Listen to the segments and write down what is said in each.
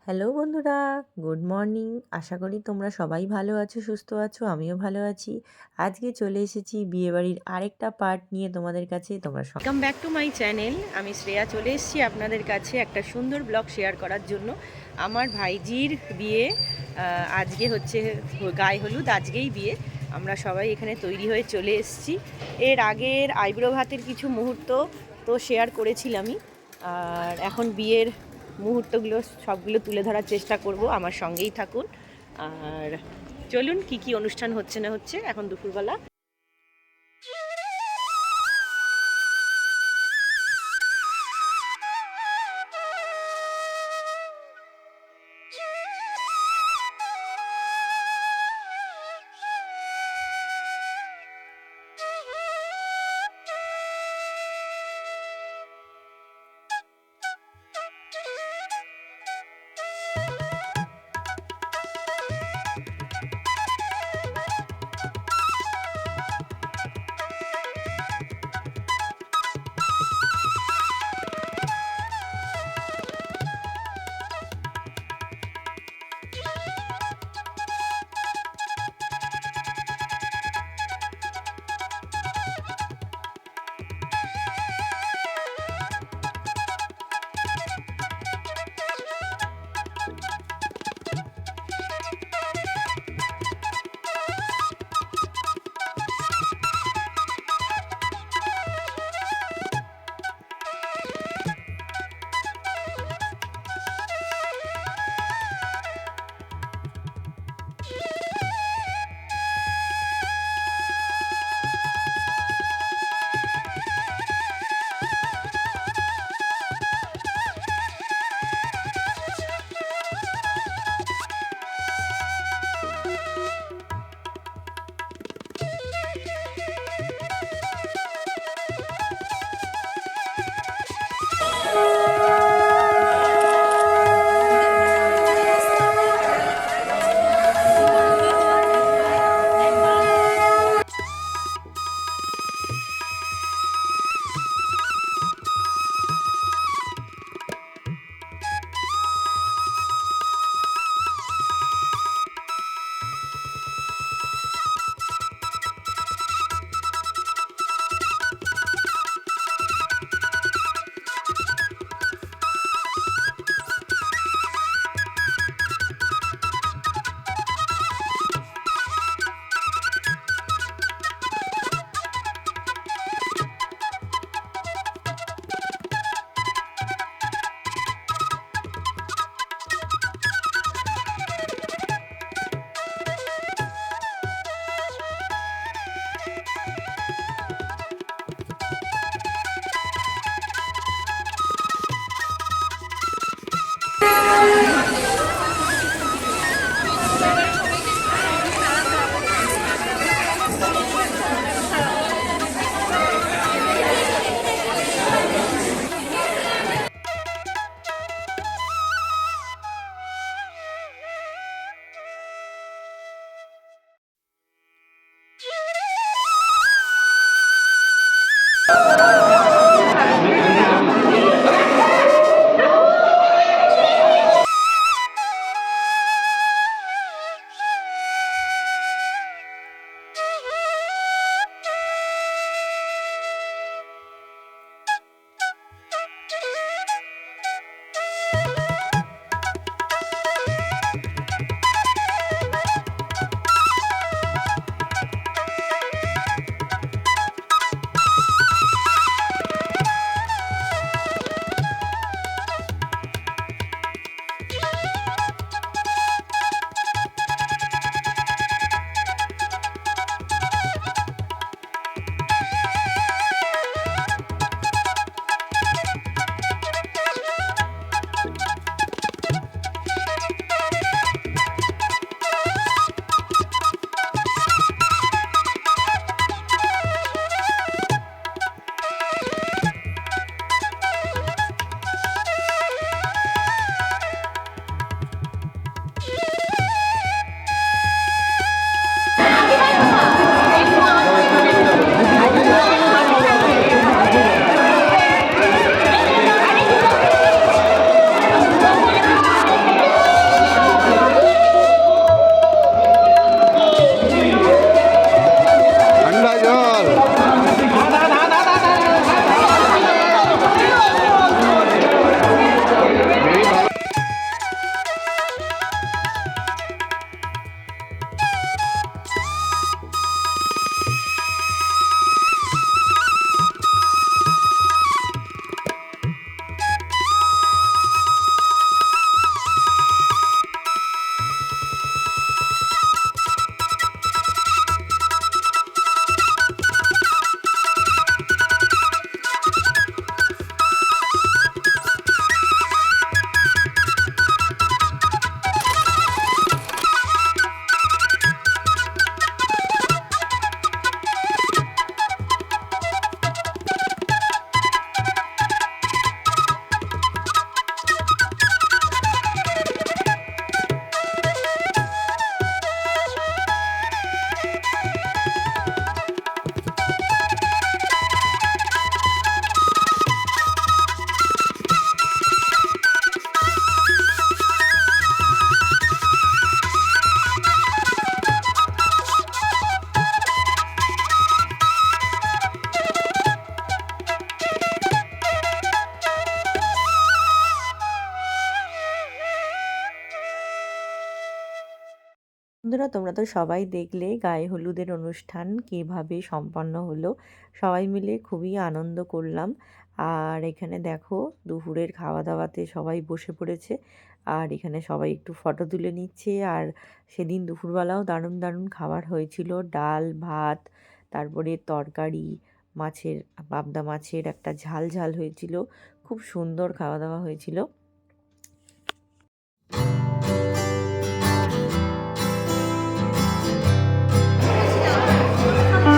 Hello বন্ধুরা, good morning. আশা করি তোমরা সবাই ভালো আছো, সুস্থ আছো, আমিও ভালো আছি। আজকে চলে এসেছি বিয়েবাড়ির আরেকটা পার্ট নিয়ে তোমাদের কাছে। Welcome back to my channel. আমি শ্রেয়া চলে এসেছি আপনাদের কাছে একটা সুন্দর ব্লগ শেয়ার করার জন্য। আমার ভাইজির বিয়ে আজকে হচ্ছে, গায়ে হলুদ, আজকেই বিয়ে। আমরা সবাই এখানে তৈরি হয়ে চলে এসেছি। এর আগের আইব্রো ভাতের কিছু মুহূর্ত তো শেয়ার করেছিলামই, আর এখন বিয়ের মুহূর্তগুলো সবগুলো তুলে ধরার চেষ্টা করব। আমার সঙ্গেই থাকুন আর চলুন কি কি অনুষ্ঠান হচ্ছে না হচ্ছে এখন দুপুরবেলা। বন্ধুরা তোমরা তো সবাই দেখলে গায়ে হলুদের অনুষ্ঠান কিভাবে সম্পন্ন হলো। সবাই মিলে খুবই আনন্দ করলাম। আর এখানে দেখো দুপুরের খাওয়া দাওয়াতে সবাই বসে পড়েছে। আর এখানে সবাই একটু ফটো তুলে নিচ্ছে। আর সেদিন দুপুরবেলাও দারুণ দারুণ খাবার হয়েছিল, ডাল ভাত, তারপরে তরকারি, মাছের পাবদা মাছের একটা ঝাল ঝাল হয়েছিল। খুব সুন্দর খাওয়া দাওয়া হয়েছিল।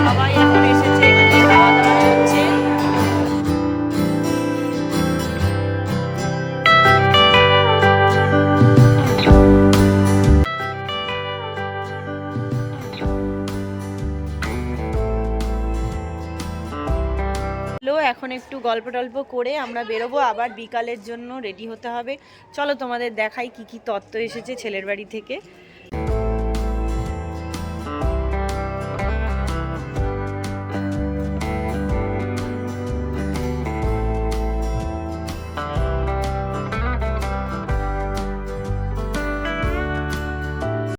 সবাই এখন এসেছে, এখানে খাওয়া দাওয়া চলছে। এখন একটু গল্প টল্প করে আমরা বেরোবো, আবার বিকালের জন্য রেডি হতে হবে। চলো তোমাদের দেখাই কি কি তত্ত্ব এসেছে ছেলের বাড়ি থেকে।